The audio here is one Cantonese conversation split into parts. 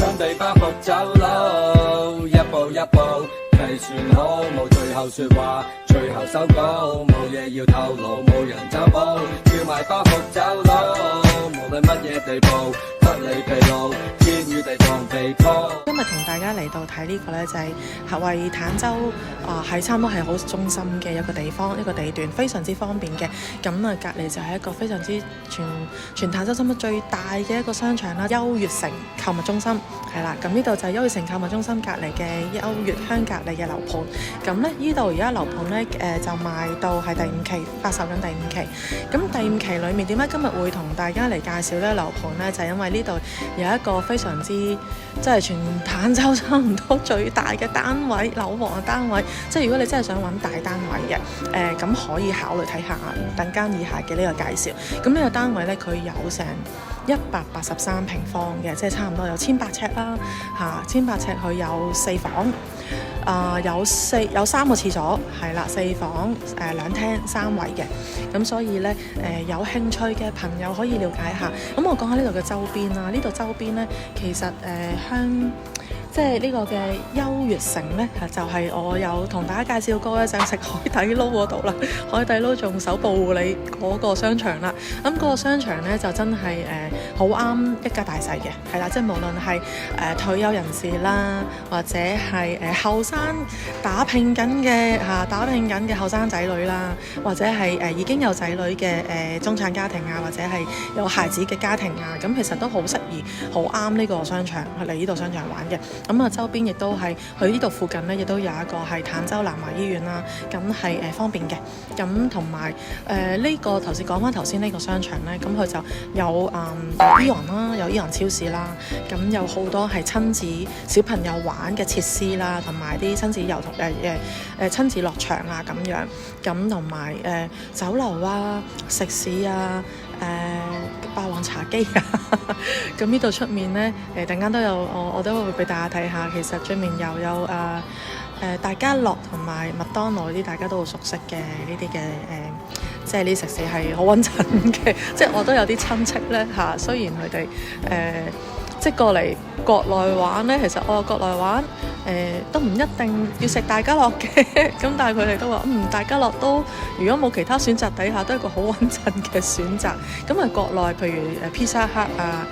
上地包袱走路，一步一步計算好，冇最後說話，最後收稿，冇嘢要透露，冇人走寶，照埋包袱走路，無論乜嘢地步，不理疲勞，天與地放地鋪。今日同大家嚟到睇呢個呢，就係為坦洲係差唔多係好中心嘅一個地方，一個地段，非常之方便嘅。咁啊，隔離就係一個非常之全坦洲深最大嘅一個商場啦，優越城購物中心係啦。咁呢度就係優越城購物中心隔離嘅優越鄉隔離嘅樓盤。咁呢，呢度而家樓盤呢，就賣到係第五期，發售緊第五期。咁第五期裏面點解今日會同大家嚟介紹呢個樓盤呢？就係因為呢度有一個非常之即係全坦洲差唔多最大嘅單位，樓王嘅單位。即係如果你真係想揾大單位嘅，咁可以考慮睇下等間以下嘅呢個介紹。咁呢個單位呢，佢有成183平方嘅，即係差唔多有1800尺啦，1800尺佢有4房。有3個廁所，係啦，4房2廳3衛嘅，咁所以呢，有興趣嘅朋友可以了解下。咁我講下呢度嘅周邊啦，呢度周邊呢，其實即係呢個嘅優越城呢，就係我有同大家介紹過咧，就係食海底撈嗰度啦。海底撈仲手部你嗰個商場啦，咁嗰個商場呢，就真係好啱一家大細嘅，係啦，即係無論係退休人士啦，或者係後生打拼緊嘅後生仔女啦，或者係已經有仔女嘅中產家庭啊，或者係有孩子嘅家庭啊，咁其實都好適宜，好啱呢個商場去嚟呢度商場玩嘅。咁啊，周邊亦都係去呢度附近呢，亦都有一個係坦洲南華醫院啦，咁係方便嘅。咁同埋呢個頭先呢個商場呢，咁佢就有Eon啦，有 Eon 超市啦，咁有好多係親子小朋友玩嘅設施啦，同埋啲親子遊同親子樂場啊咁樣，咁同埋酒樓啊、食肆啊、霸王茶几啊，咁呢度出面呢，陣間都有我都會俾大家睇下。其實出面又有大家樂同埋麥當勞啲大家都好熟悉嘅呢啲嘅即係呢食肆係好穩陣嘅。即係我都有啲親戚呢，雖然佢哋即係過嚟國內玩呢，其實我國內玩都唔一定要食大家樂嘅，咁但係佢哋都話大家樂都如果冇其他選擇底下都係一個好穩陣嘅選擇。咁啊國內譬如Pizza Hut啊、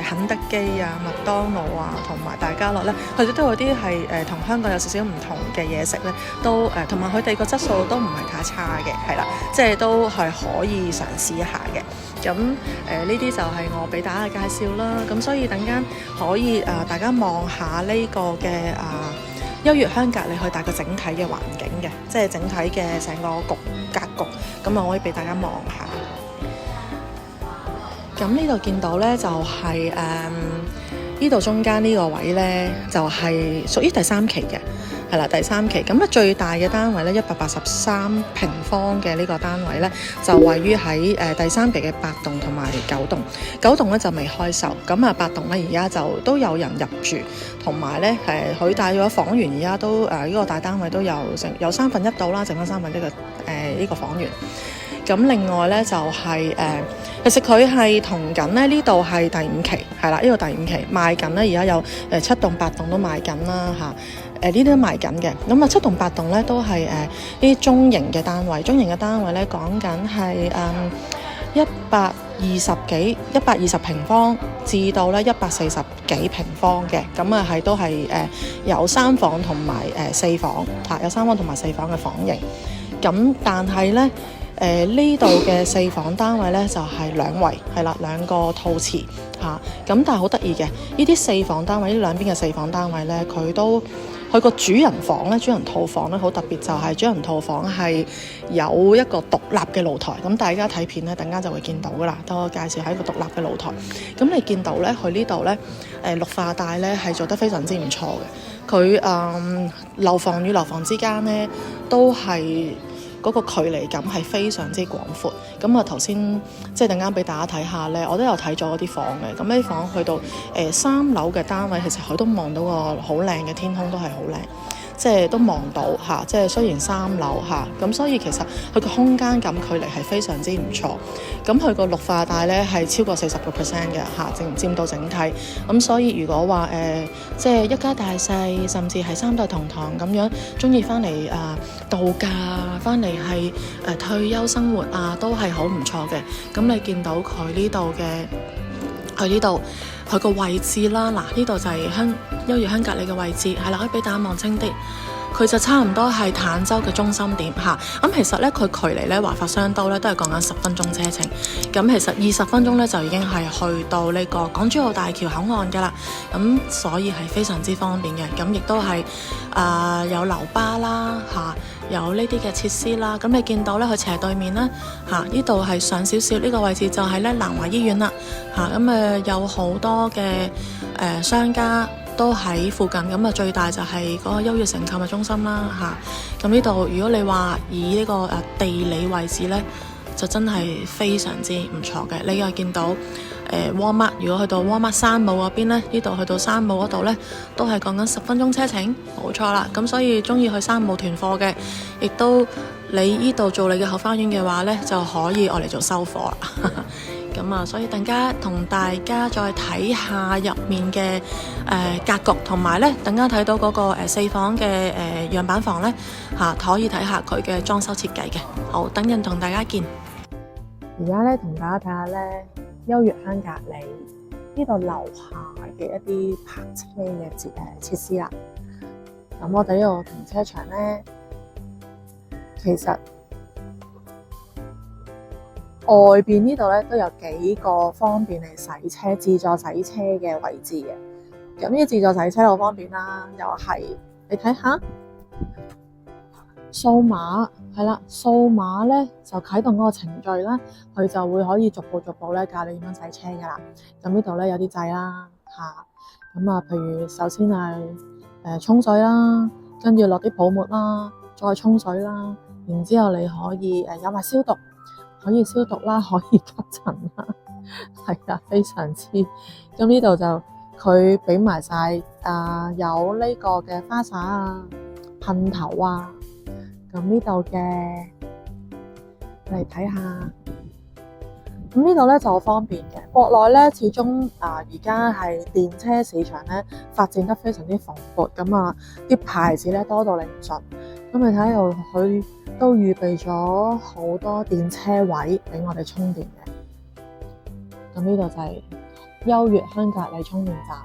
肯德基啊、麥當勞啊同埋大家樂呢，佢哋都有啲係同香港有少少唔同嘅嘢食呢，都同埋佢哋個質素都唔係太差嘅，係啦，即係都係可以嘗試一下嘅。咁呢啲就係我俾大家嘅介紹啦。咁所以等間可以大家望下呢個嘅優越鄉隔離去大個整體嘅環境嘅，即係整體嘅成個格局。咁我可以俾大家望下。咁呢度見到呢，就係呢度中間呢個位呢，就係屬於第3期嘅。係啦，第3期咁最大嘅單位咧183平方嘅呢個單位咧，就位於喺第3期嘅8棟同埋9棟。9棟咧就未開售，咁8棟咧而家就都有人入住，同埋咧佢大約房源而家都呢個大單位都有1/3到啦，剩翻1/3嘅呢個房源。咁另外咧就係其實佢係同緊咧呢度係第5期，係啦，呢個第5期賣緊咧，而家有7棟8棟都賣緊啦嚇。呢啲都賣緊嘅。咁7棟8棟咧都係啲中型嘅單位，中型嘅單位咧講緊係120平方至到咧140幾平方嘅。咁係都係有3房同埋4房嚇，有3房同埋4房嘅房型。咁但係咧呢度嘅4房單位咧就係2衛，係啦，2個套池嚇。咁但係好得意嘅，呢啲4房單位，呢兩邊嘅4房單位咧，佢個主人房咧，主人套房咧好特別，就係主人套房係有一個獨立嘅露台。咁大家睇片咧，等間就會見到噶啦。等我介紹係一個獨立嘅露台。咁你見到咧，佢呢度咧綠化帶咧係做得非常之唔錯嘅。佢樓房與樓房之間咧都係嗰個距離感係非常之廣闊。咁頭先即係等間俾大家睇下咧，我都有睇咗嗰啲房嘅。咁呢啲房去到3樓嘅單位，其實佢都望到個好靚嘅天空，都係好靚。即係都望到嚇，即係雖然3樓嚇，咁所以其實佢個空間感距離係非常之唔錯。咁佢個綠化帶咧係超過40%嘅嚇，佔到整體。咁所以如果話即係一家大細，甚至係3代同堂咁樣，中意翻嚟度假，翻嚟係退休生活啊，都係好唔錯嘅。咁你見到佢呢度嘅，佢呢度佢個位置啦，嗱呢度就係優越香格里嘅位置，係啦，可以俾大家望清啲。佢就差唔多係坦洲嘅中心點嚇，咁其實咧佢距離咧華發商都咧都係講緊10分鐘車程，咁其實20分鐘咧就已經係去到呢個港珠澳大橋口岸㗎啦，咁所以係非常之方便嘅，咁亦都係有樓巴啦嚇，有呢啲嘅設施啦，咁你見到咧佢斜對面啦嚇，呢度係上少少呢個位置就係咧南華醫院啦嚇，咁有好多嘅商家都喺附近，咁最大就係嗰個優越城購物中心啦嚇。咁呢度如果你話以呢個地理位置呢，就真係非常之唔錯嘅。你又見到Walmart，如果去到 Walmart 山姆嗰邊呢，呢度去到山姆嗰度呢，都係講緊10分鐘車程，冇錯啦。咁所以中意去山姆囤貨嘅，亦都你呢度做你嘅後花園嘅話呢，就可以我嚟做收貨啦。咁所以等家同大家再睇下入面嘅格局，同埋咧等家睇到嗰個4房嘅樣板房咧可以睇下佢嘅裝修設計嘅。好，等陣同大家見。而家咧同大家睇下咧優越香格里呢度樓下嘅一啲泊車嘅設施啦。咁我哋呢度停車場咧，其實外邊呢度咧都有幾個方便嚟洗車、自助洗車嘅位置嘅。咁呢個自助洗車好方便啦，又係你睇下掃碼係啦，掃碼咧就啟動嗰個程序啦，佢就會可以逐步咧教你點樣洗車噶啦。咁呢度咧有啲掣啦嚇，咁譬如首先係沖水啦，跟住落啲泡沫啦，再沖水啦，然之後你可以有埋消毒。可以消毒啦，可以吸塵啦，係啊，非常之。咁呢度就佢俾埋晒有呢個嘅花灑啊、噴頭啊。咁呢度嘅嚟睇下，咁呢度咧就好方便嘅。國內咧始終而家係電車市場咧發展得非常之蓬勃，咁啲牌子咧多到你唔信。咁你睇到佢都預備咗好多電車位俾我哋充電嘅。咁呢度就係優越香格里充電站，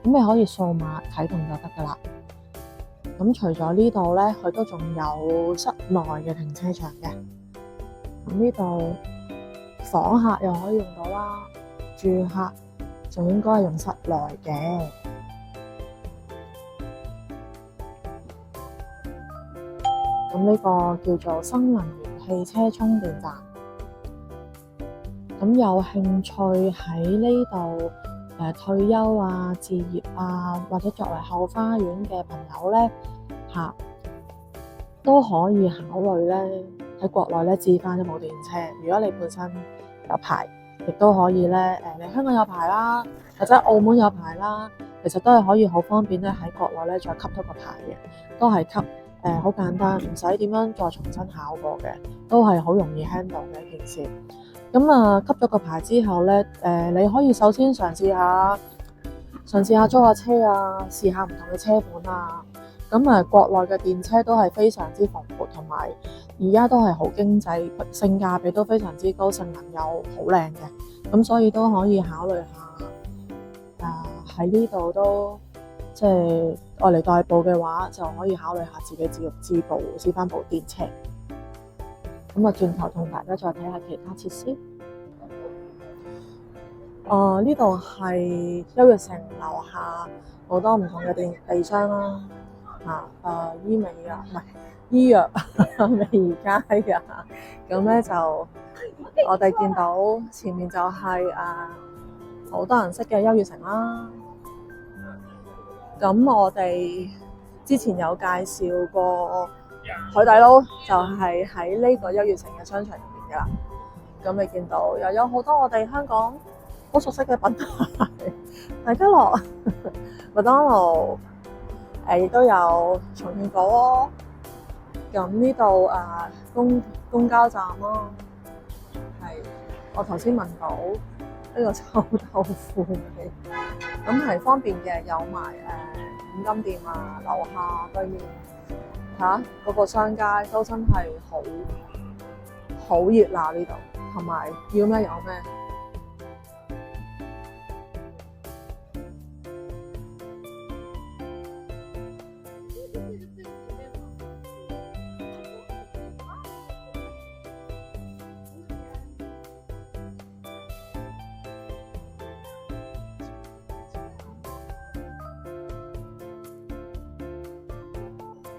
咁你可以掃碼啟動就得噶啦。咁除咗呢度咧，佢都仲有室內嘅停車場嘅。咁呢度訪客又可以用到啦，住客就應該係用室內嘅。咁呢個叫做新能源汽車充電站。咁有興趣喺呢度退休啊、置業啊，或者作為後花園嘅朋友咧都可以考慮咧喺國內咧置翻一部電車。如果你本身有牌，亦都可以咧你香港有牌啦，或者澳門有牌啦，其實都係可以好方便咧喺國內咧再吸多個牌嘅，都係吸。好簡單，唔使點樣再重新考過嘅，都係好容易 handle 嘅一件事。咁吸咗個牌之後咧，你可以首先嘗試下租下車啊，試下唔同嘅車款啊。咁國內嘅電車都係非常之蓬勃，同埋而家都係好經濟，性價比都非常之高，性能又好靚嘅。咁所以都可以考慮下，喺呢度都。即係愛嚟代步嘅話，就可以考慮下自己置翻部電車。咁轉頭同大家再睇下其他設施。呢度係優越城樓下好多唔同嘅地商啦。醫藥美佳㗎。咁咧就我哋見到前面就係好多人識嘅優越城啦。咁我哋之前有介紹過海底撈，就係喺呢個優越城嘅商場入面噶啦。咁你見到又有好多我哋香港好熟悉嘅品牌，大家樂、麥當勞、亦都有重慶火鍋。咁呢度公交站咯，係我頭先聞到呢個臭豆腐味，咁係方便嘅，有埋五金店啊，樓下對面嗰個商街都真係好熱鬧呢度，同埋要咩有咩。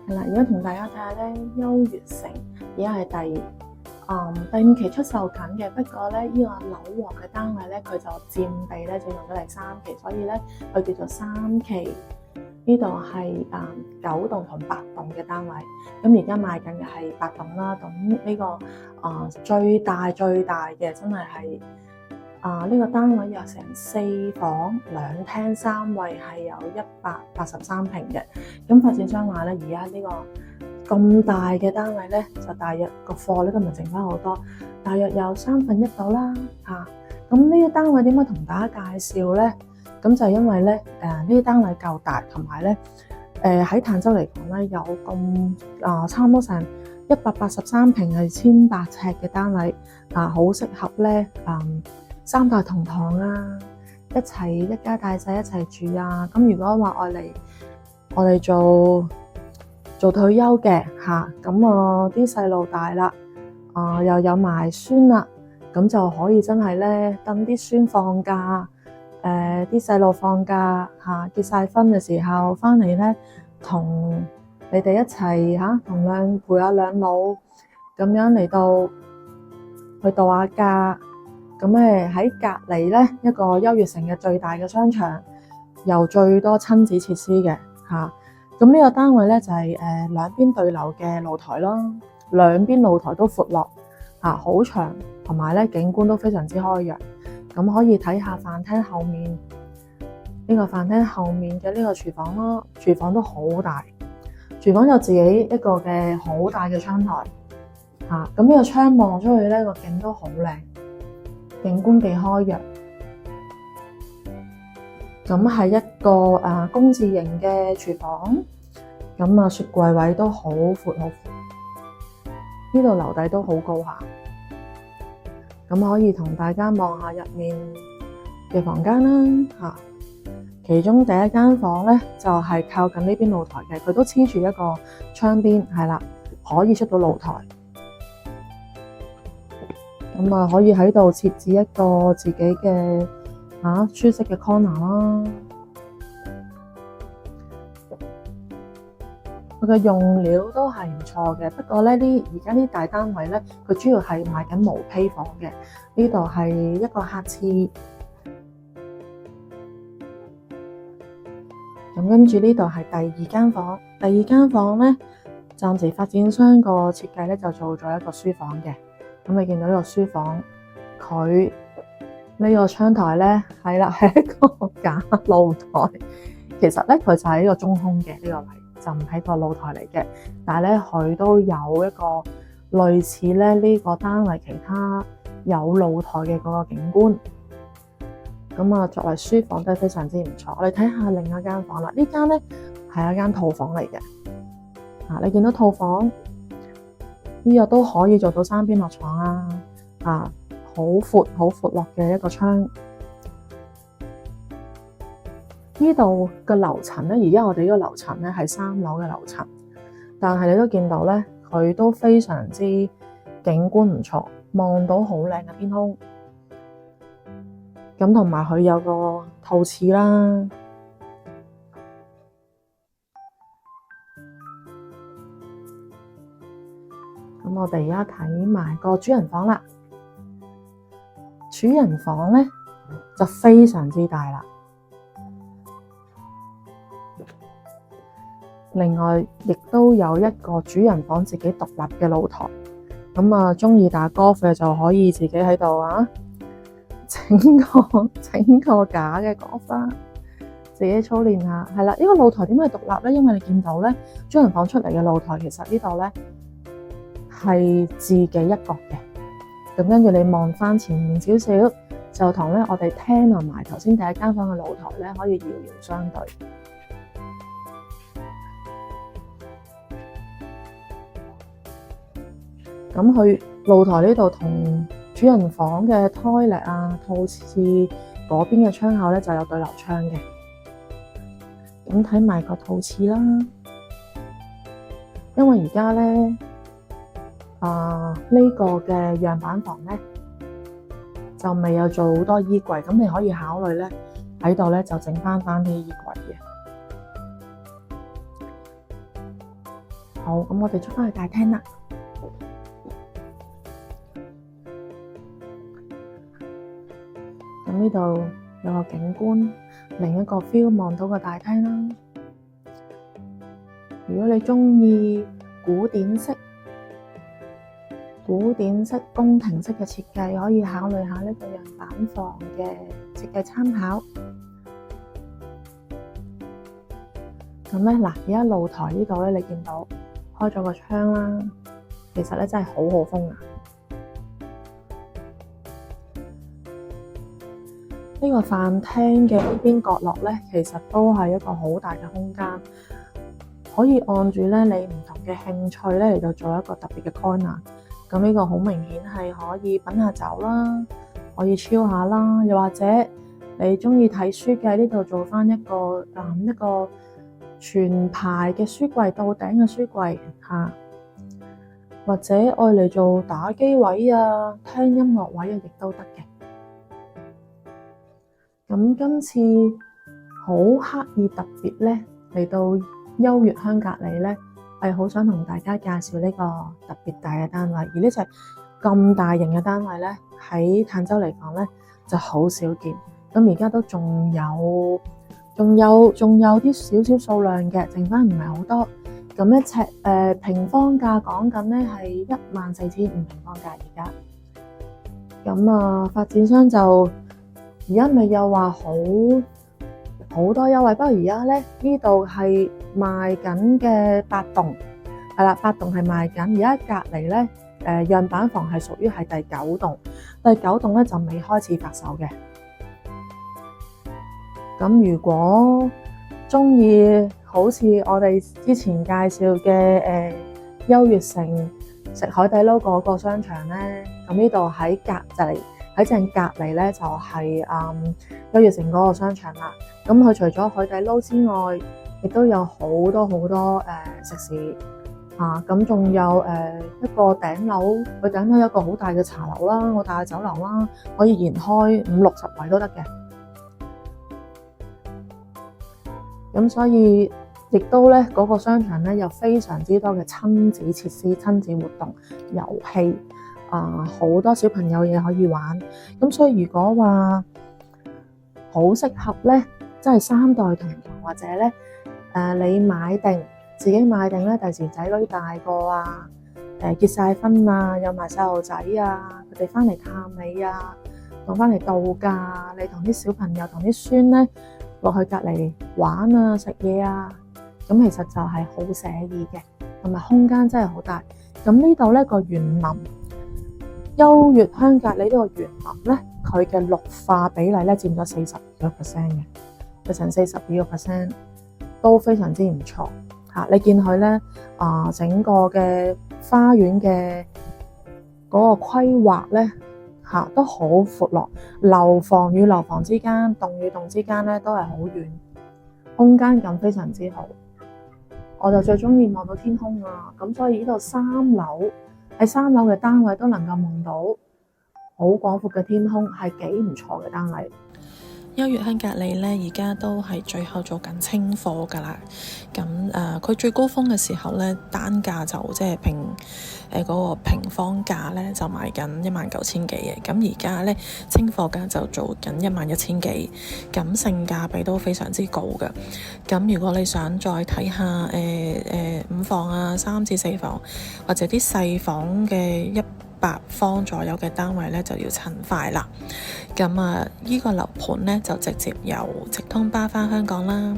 係啦，而家同大家睇下咧，優越城而家係第5期出售緊嘅，不過咧呢個樓王嘅單位咧，佢就佔地咧就用咗嚟3期，所以咧佢叫做3期。呢度係9棟同8棟嘅單位，咁而家賣緊嘅係8棟啦。咁呢個最大嘅真係呢個單位有成4房2廳3衛，係有183平嘅。咁發展商話咧，而家呢個咁大嘅單位咧，就大約個貨咧都唔係剩翻好多，大約有1/3到啦嚇。咁呢個單位點解同大家介紹咧？咁就因為咧呢啲單位夠大，同埋咧喺坦洲嚟講咧有咁差唔多成183平係1800尺嘅單位好適合咧3代同堂啊，一家大細一齊住啊。咁如果話我哋做退休嘅咁啲細路大啦又有埋孫啦，咁就可以真係咧等啲孫放假。啲細路放假結晒婚嘅時候翻嚟咧，同你哋一齊同陪下兩老咁樣嚟到去度下假。咁喺隔離咧一個優越城嘅最大嘅商場，又最多親子設施嘅咁呢個單位咧就係兩邊對流嘅露台咯，兩邊露台都闊落好長，同埋咧景觀都非常之開揚。咁可以睇下飯廳後面呢個飯廳後面嘅呢個廚房咯，廚房都好大，廚房有自己一個嘅好大嘅窗台咁呢個窗望出去咧個景都好靚，景觀幾開揚。咁係一個公字型嘅廚房，咁雪櫃位都好闊，呢度樓底都好高下。咁可以同大家望下入面嘅房間啦其中第一間房咧就係靠近呢邊露台嘅，佢都黐住一個窗邊，係啦，可以出到露台。咁可以喺度設置一個自己嘅舒適嘅 corner 啦。佢嘅用料都係唔錯嘅，不過咧而家啲大單位咧，佢主要係賣緊毛坯房嘅。呢度係一個客廁，咁跟住呢度係第2間房。第2間房咧，暫時發展商個設計咧就做咗一個書房嘅。咁你見到呢個書房，佢呢個窗台咧係啦，係一個假露台。其實咧佢就係一個中空嘅呢個位。就唔係個露台嚟嘅，但係咧佢都有一個類似咧呢個單位其他有露台嘅嗰個景觀。咁作為書房都係非常之唔錯。我哋睇下另一間房啦，呢間咧係一間套房嚟嘅。你見到套房呢個都可以做到3邊落床好闊落嘅一個窗。呢度嘅樓層咧，而家我哋呢個樓層咧係3樓嘅樓層，但係你都見到咧，佢都非常之景觀唔錯，望到好靚嘅天空。咁同埋佢有個套廁啦。咁我哋而家睇埋個主人房啦。主人房咧就非常之大啦。另外，亦都有一個主人房自己獨立嘅露台，咁中意打golf嘅就可以自己喺度整個假嘅golf啦。自己操練下。係啦，呢個露台點解獨立咧？因為你見到咧，主人房出嚟嘅露台其實呢度咧係自己一角嘅。咁跟住你望翻前面少少，就同咧我哋廳同埋頭先第一間房嘅露台咧可以遙遙相對。咁佢露台呢度同主人房嘅 toilet 啊、套廁嗰邊嘅窗口咧就有對流窗嘅。咁睇埋個套廁啦，因為而家咧呢個嘅樣板房咧就未有做好多衣櫃，咁你可以考慮咧喺度咧就整翻啲衣櫃嘅。好，咁我哋出翻去大廳啦。咁呢度有個景觀，另一個 feel 望到個大廳啦。如果你鍾意古典式宮廷式嘅設計，可以考慮下呢個樣板房嘅設計參考。咁咧嗱，而家露台呢度咧，你見到開咗個窗啦，其實咧真係好好風啊！呢個飯廳嘅呢邊角落咧，其實都係一個好大嘅空間，可以按住咧你唔同嘅興趣咧嚟到做一個特別嘅 corner。咁呢個好明顯係可以品下酒啦，可以 chill下啦，又或者你鍾意睇書嘅呢度做返一個全排嘅書櫃，到頂嘅書櫃嚇，或者愛嚟做打機位啊、聽音樂位啊，亦都得嘅。咁今次好刻意特別咧嚟到優越香格里咧，係好想同大家介紹呢個特別大嘅單位，而呢隻咁大型嘅單位咧喺坦洲嚟講咧就好少見。咁而家都仲有啲少少數量嘅，剩翻唔係好多。咁一尺平方價講緊咧係14,500平方價而家。咁啊，發展商就而家咪又話好多優惠，不過而家咧呢度係賣緊嘅8棟，係啦，8棟係賣緊。而家隔離咧樣板房係屬於係第9棟，第9棟咧就未開始發售嘅。咁如果鍾意好似我哋之前介紹嘅優越城食海底撈嗰個商場咧，咁呢度喺正隔離咧就係優越城嗰個商場啦。咁佢除咗海底撈之外，亦都有好多食肆啊。咁仲有一個頂樓，佢頂樓有一個好大嘅茶樓啦，好大嘅酒樓啦，可以延開50-60位都得嘅。咁所以亦都咧嗰個商場咧有非常之多嘅親子設施、親子活動、遊戲好多小朋友嘢可以玩。咁所以如果話好適合咧，即係3代同堂，或者咧你自己買定咧，第時仔女大個啊，結晒婚啊，有埋細路仔啊，佢哋翻嚟探你啊，同翻嚟度假，你同啲小朋友同啲孫咧落去隔離玩啊、食嘢啊，咁其實就係好寫意嘅，同埋空間真係好大。咁呢度咧個園林，優越香格里呢個園林咧，佢嘅綠化比例咧佔咗42%嘅，有成42%，都非常之唔錯嚇。你見佢咧整個嘅花園嘅嗰個規劃咧都好闊落，樓房與樓房之間、棟與棟之間咧都係好遠，空間感非常之好。我就最中意望到天空啊！咁所以呢度3樓喺3樓嘅單位都能夠望到好廣闊嘅天空，係幾唔錯嘅單位。優越香格里咧，而家都係最後做緊清貨㗎啦。咁佢最高峰嘅時候咧，單價就即係嗰個平方價咧就賣緊19,000幾嘅。咁而家咧清貨價就做緊11,000幾，咁性價比都非常之高嘅。咁如果你想再睇下5房啊、3至4房或者啲細房嘅100 100方左右嘅單位呢，就要趁快啦。咁啊，呢個樓盤呢，就直接由直通巴返香港啦。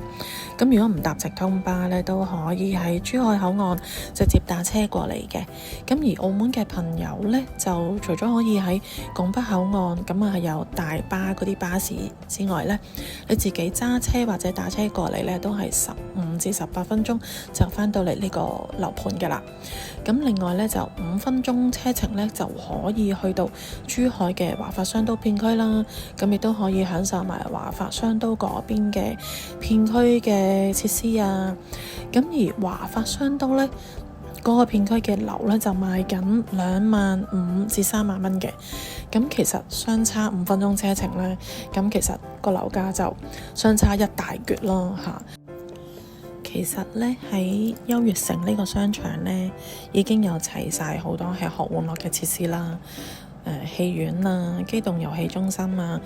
咁如果唔搭直通巴呢，都可以喺珠海口岸直接打車過嚟嘅。咁而澳門嘅朋友呢，就除咗可以喺拱北口岸咁啊係有大巴嗰啲巴士之外呢，你自己揸車或者打車過嚟呢，都係15至18分鐘就返到嚟呢個樓盤㗎啦。咁另外呢，就5分鐘車程呢，就可以去到珠海嘅華發商都片區啦。咁亦都可以享受埋華發商都嗰邊嘅片區嘅設施啊。咁而華發商都呢，嗰個片區嘅樓呢，就賣緊25,000至3萬蚊嘅。咁其實相差5分鐘車程呢，咁其實個樓價就相差一大橛咯嚇。其實呢，喺優越城呢個商場呢，已經有齊晒好多吃喝玩樂嘅設施啦，戲院啊、機動遊戲中心啊、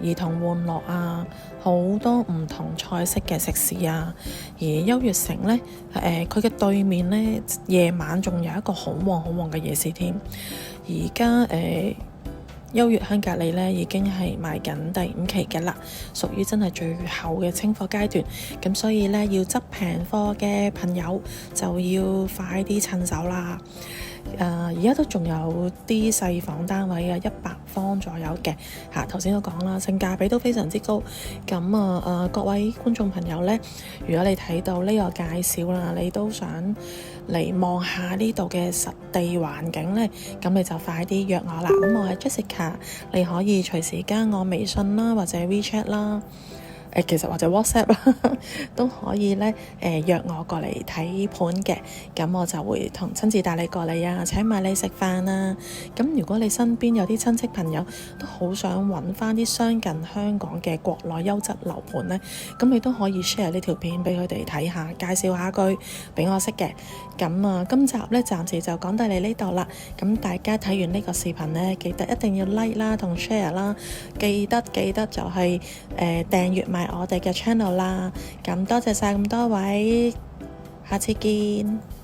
兒童玩樂啊，好多唔同菜式嘅食肆啊。而優越城呢，佢嘅對面呢，夜晚仲有一個好旺好旺嘅夜市添。而家優越香格里呢已經係賣緊第5期嘅啦，屬於真係最後嘅清貨階段。咁所以呢，要執平貨嘅朋友就要快啲趁手啦。而家都仲有啲細房單位啊，100方左右嘅嚇。頭先都講啦，性價比都非常之高。咁各位觀眾朋友呢，如果你睇到呢個介紹啦，你都想嚟望下呢度嘅實地環境呢，咁你就快啲約我啦。咁我係 Jessica，你可以隨時加我微信啦，或者 WeChat 啦。其實或者 WhatsApp 啦都可以咧，約我過嚟睇盤嘅，咁我就會親自帶你過嚟啊，請埋你食飯啊。咁如果你身邊有啲親戚朋友都好想揾翻啲相近香港嘅國內優質樓盤呢，咁你都可以 share 呢條片俾佢哋睇下，介紹下佢俾我識嘅。咁今集呢暫時就講到你呢度啦。咁大家睇完呢個視頻呢，記得一定要 like 啦同 share 啦，記得就係訂閱埋我哋嘅 channel 啦。咁多謝晒咁多位，下次見。